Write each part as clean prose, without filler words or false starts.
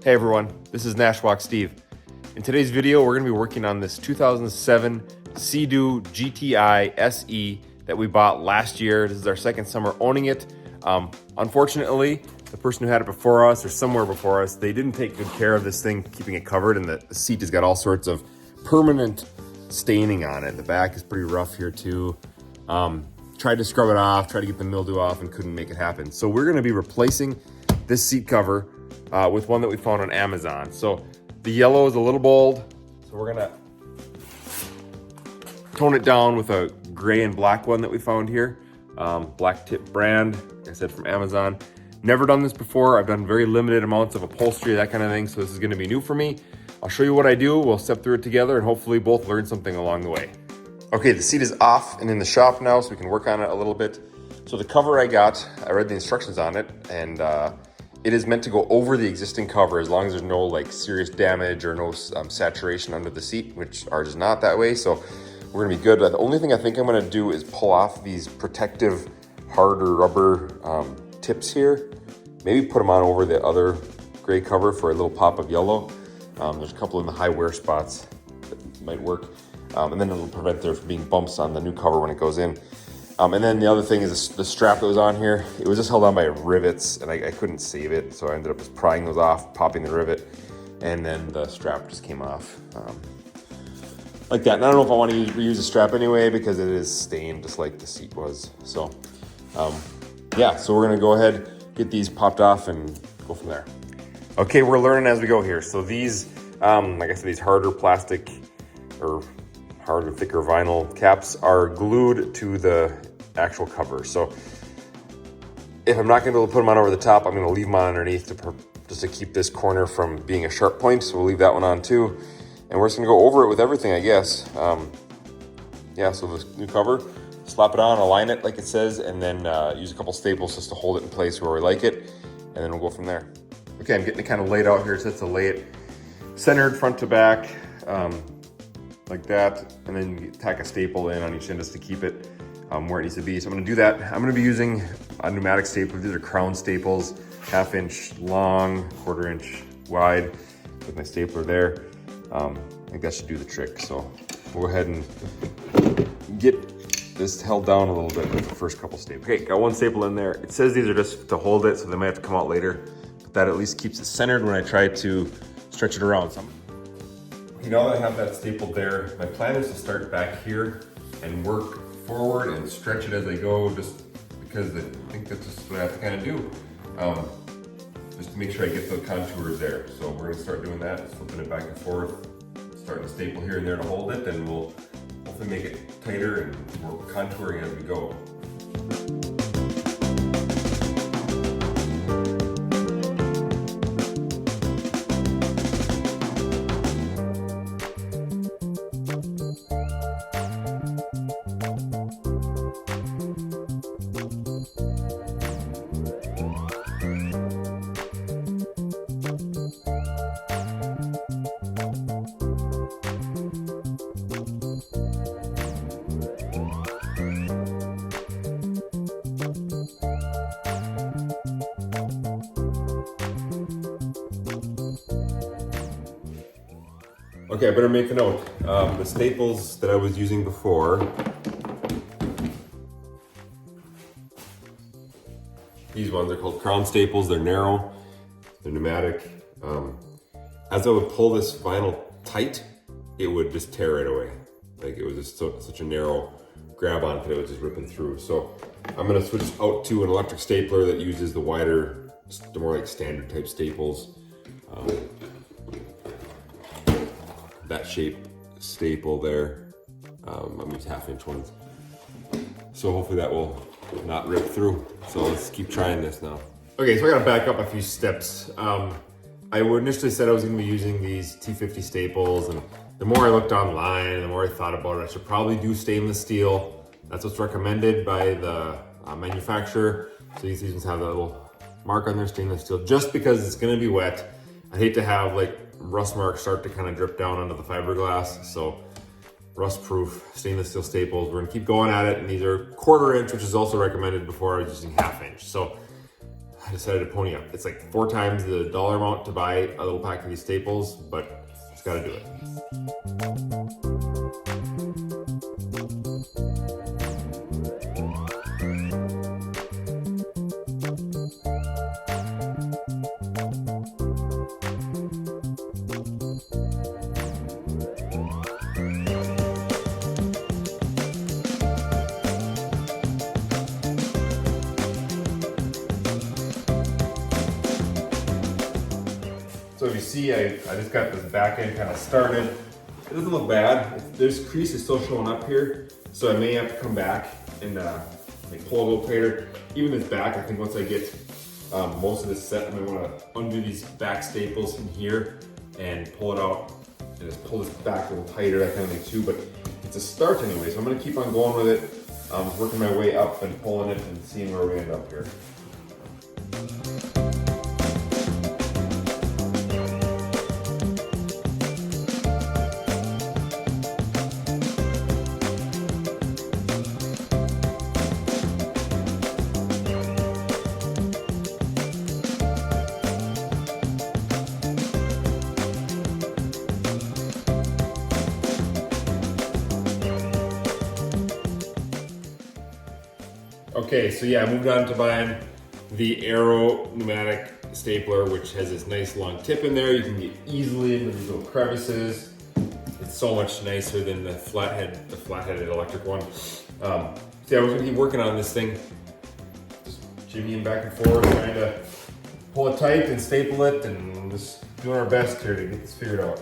Hey everyone, this is Nashwalk Steve. In today's video, we're going to be working on this 2007 Sea-Doo GTI SE that we bought last year. This is our second summer owning it. Unfortunately, the person who had it before us or somewhere before us, they didn't take good care of this thing, keeping it covered, and the seat has got all sorts of permanent staining on it. The back is pretty rough here too. Tried to scrub it off, tried to get the mildew off, and couldn't make it happen. So we're going to be replacing this seat cover with one that we found on Amazon. So the yellow is a little bold, so we're gonna tone it down with a gray and black one that we found here. Black tip brand, like I said, from Amazon. Never done this before. I've done very limited amounts of upholstery, that kind of thing, so this is gonna be new for me. I'll show you what I do, we'll step through it together, and hopefully both learn something along the way. Okay, the seat is off and in the shop now, so we can work on it a little bit. So the cover I got, I read the instructions on it, and it is meant to go over the existing cover as long as there's no like serious damage or no saturation under the seat, which ours is not that way. So we're gonna be good. The only thing I think I'm gonna do is pull off these protective harder rubber tips here. Maybe put them on over the other gray cover for a little pop of yellow. There's a couple in the high wear spots that might work. And then it'll prevent there from being bumps on the new cover when it goes in. And then the other thing is the strap that was on here. It was just held on by rivets, and I couldn't save it, so I ended up just prying those off, popping the rivet, and then the strap just came off like that. And I don't know if I want to reuse the strap anyway because it is stained just like the seat was. So yeah, so we're gonna go ahead, get these popped off, and go from there. Okay, we're learning as we go here. So these, like I said, these harder plastic or harder, thicker vinyl caps are glued to the actual cover. So if I'm not gonna be able to put them on over the top, I'm gonna leave them on underneath just to keep this corner from being a sharp point. So we'll leave that one on too. And we're just gonna go over it with everything, I guess. Yeah, so this new cover, slap it on, align it like it says, and then use a couple staples just to hold it in place where we like it. And then we'll go from there. Okay, I'm getting it kind of laid out here, so to lay it centered front to back, like that, and then you tack a staple in on each end just to keep it where it needs to be. So I'm gonna do that. I'm gonna be using a pneumatic staple. These are crown staples, 1/2 inch long, 1/4 inch wide, with my stapler there. I think that should do the trick. So we'll go ahead and get this held down a little bit with the first couple staples. Okay, got one staple in there. It says these are just to hold it, so they might have to come out later, but that at least keeps it centered when I try to stretch it around some. Okay, now that I have that stapled there, my plan is to start back here and work forward and stretch it as I go, just because I think that's just what I have to kind of do, just to make sure I get the contours there. So we're gonna start doing that, flipping it back and forth, starting to staple here and there to hold it, and we'll hopefully make it tighter and work contouring as we go. Okay, I better make a note. The staples that I was using before, these ones are called crown staples. They're narrow, they're pneumatic. As I would pull this vinyl tight, it would just tear right away. Like it was just such a narrow grab on it, it was just ripping through. So I'm gonna switch out to an electric stapler that uses the wider, the more like standard type staples. That shape staple there. I'm gonna use 1/2 inch ones. So hopefully that will not rip through. So let's keep trying this now. Okay, so I gotta back up a few steps. I initially said I was gonna be using these T50 staples, and the more I looked online and the more I thought about it, I should probably do stainless steel. That's what's recommended by the manufacturer. So these ones have that little mark on their stainless steel, just because it's gonna be wet. I hate to have like rust marks start to kind of drip down onto the fiberglass. So rust-proof stainless steel staples. We're gonna keep going at it, and these are 1/4 inch, which is also recommended. Before I was using 1/2 inch. So I decided to pony up. It's like 4 times the dollar amount to buy a little pack of these staples, but it's gotta do it. So if you see, I just got this back end kind of started. It doesn't look bad. There's creases still showing up here, so I may have to come back and like pull a little tighter. Even this back, I think once I get most of this set, I might want to undo these back staples in here and pull it out and just pull this back a little tighter, that kind of thing too. But it's a start anyway, so I'm going to keep on going with it, working my way up and pulling it and seeing where we end up here. Okay, so yeah, I moved on to buying the Arrow pneumatic stapler, which has this nice long tip in there. You can get easily into these little crevices. It's so much nicer than the flat-headed electric one. So yeah, I was gonna keep working on this thing, just jimmying back and forth, trying to pull it tight and staple it, and just doing our best here to get this figured out.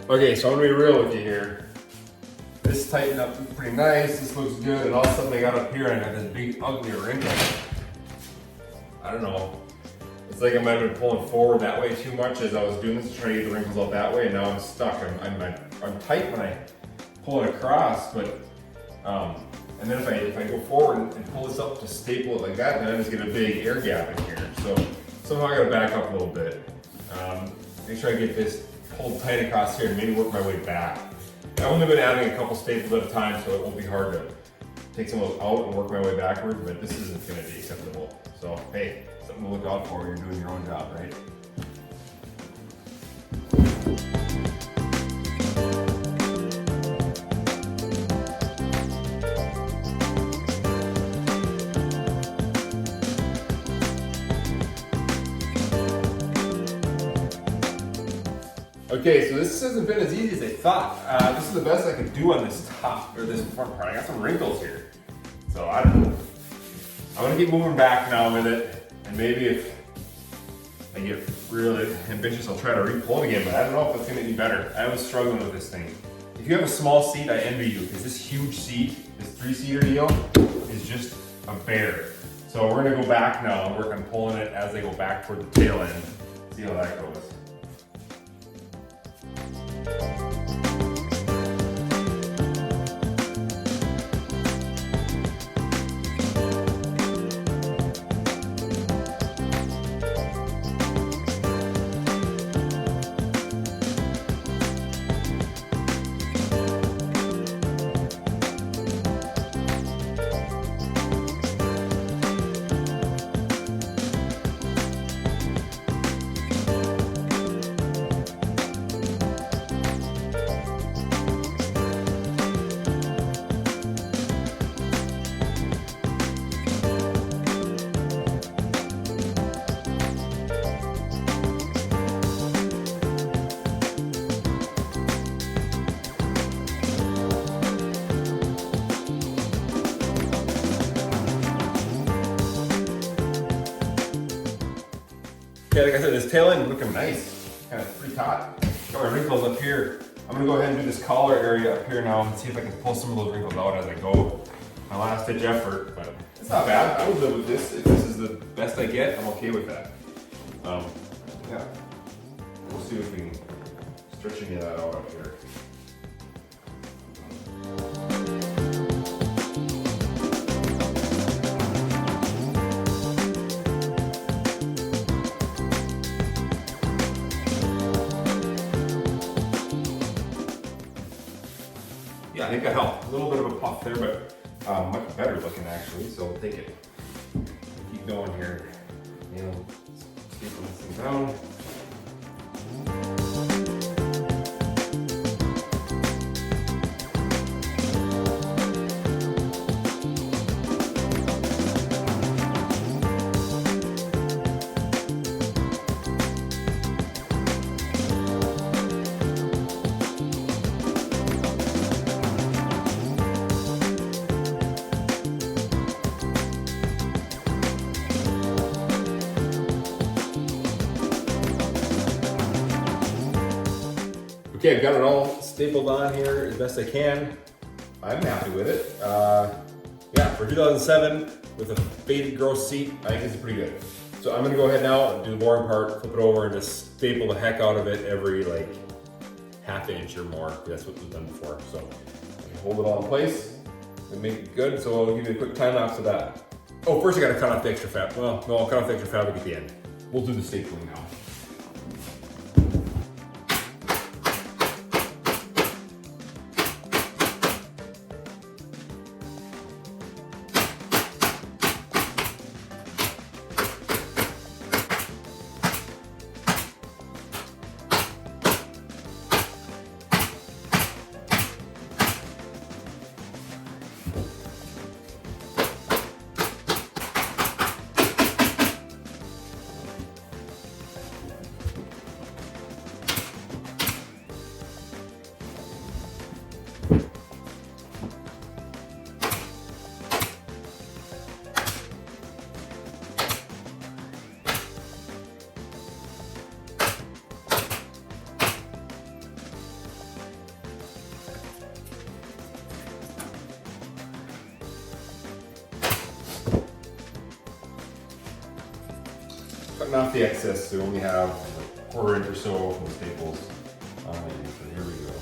Okay, so I'm gonna be real with you here. This tightened up pretty nice, this looks good, and all of a sudden I got up here and I got this big ugly wrinkle. I don't know. It's like I might have been pulling forward that way too much as I was doing this, trying to get the wrinkles out that way, and now I'm stuck. I'm tight when I pull it across, but and then if I go forward and pull this up to staple it like that, then I just get a big air gap in here. So somehow I gotta back up a little bit. Make sure I get this pulled tight across here and maybe work my way back. I've only been adding a couple staples at a time, so it won't be hard to take some of those out and work my way backward, but this isn't gonna be acceptable. So hey, something to look out for when you're doing your own job, right? Okay, so this hasn't been as easy as I thought. This is the best I could do on this top, or this front part. I got some wrinkles here. So I don't know. I'm gonna keep moving back now with it, and maybe if I get really ambitious, I'll try to re-pull it again, but I don't know if it's gonna be better. I was struggling with this thing. If you have a small seat, I envy you, because this huge seat, this 3-seater deal, is just a bear. So we're gonna go back now and work on pulling it as they go back toward the tail end. See how that goes. Okay, like I said, this tail end looking nice. Kind of pretty taut. Got my wrinkles up here. I'm gonna go ahead and do this collar area up here now and see if I can pull some of those wrinkles out as I go. My last ditch effort, but it's not bad. I would live with this. If this is the best I get, I'm okay with that. Yeah. We'll see if we can stretch any of that out up here. Yeah, I think that helped. A little bit of a puff there, but much better looking actually, so we'll take it. Keep going here. You know, staple this thing down. Okay, I've got it all stapled on here as best I can. I'm happy with it. Yeah, for 2007 with a faded gross seat, I think it's pretty good. So I'm gonna go ahead now and do the boring part, flip it over and just staple the heck out of it every like half inch or more. That's what was done before. So I can hold it all in place and make it good. So I'll give you a quick time lapse of that. Oh, first I gotta cut off the extra fabric. Well, no, I'll cut off the extra fabric at the end. We'll do the stapling now. Cutting off the excess, so we only have a quarter inch or so from the staples on it. So here we go.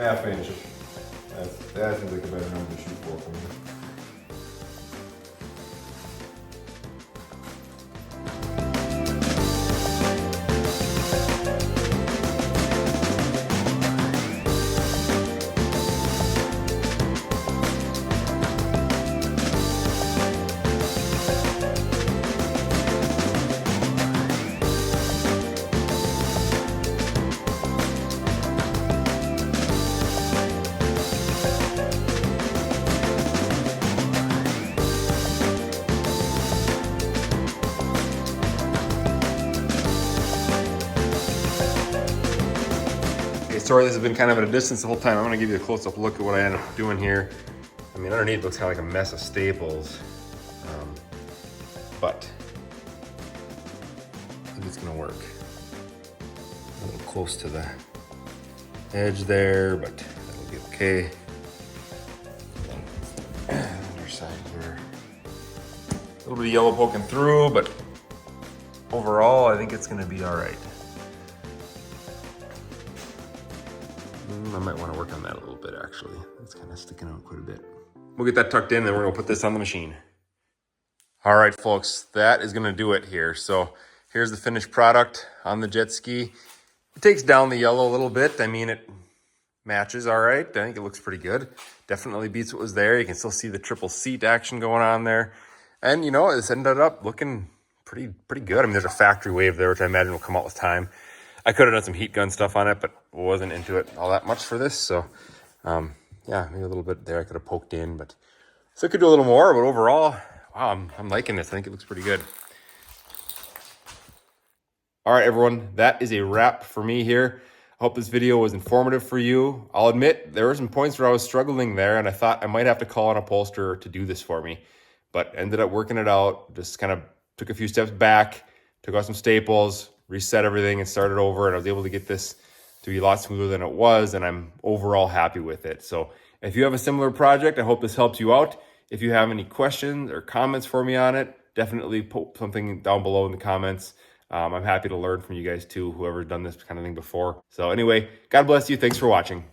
Half inch. That seems like a better number to shoot for me. Sorry, this has been kind of at a distance the whole time. I'm gonna give you a close-up look at what I ended up doing here. I mean, underneath it looks kind of like a mess of staples, but I think it's gonna work. A little close to the edge there, but that'll be okay. Underside here, a little bit of yellow poking through, but overall, I think it's gonna be all right. I might want to work on that a little bit actually. It's kind of sticking out quite a bit. We'll get that tucked in and then we're gonna put this on the machine. All right, folks, that is gonna do it here. So here's the finished product on the jet ski. It takes down the yellow a little bit. I mean, it matches all right. I think it looks pretty good. Definitely beats what was there. You can still see the triple seat action going on there. And you know, it's ended up looking pretty good. I mean, there's a factory wave there, which I imagine will come out with time. I could have done some heat gun stuff on it, but wasn't into it all that much for this. So yeah, maybe a little bit there I could have poked in, but so I could do a little more, but overall, wow, I'm liking this. I think it looks pretty good. All right, everyone, that is a wrap for me here. I hope this video was informative for you. I'll admit there were some points where I was struggling there and I thought I might have to call an upholsterer to do this for me. but ended up working it out. Just kind of took a few steps back, took out some staples, reset everything and started over, and I was able to get this to be a lot smoother than it was, and I'm overall happy with it. So if you have a similar project, I hope this helps you out. If you have any questions or comments for me on it, definitely put something down below in the comments. I'm happy to learn from you guys too, whoever's done this kind of thing before. So anyway, God bless you. Thanks for watching.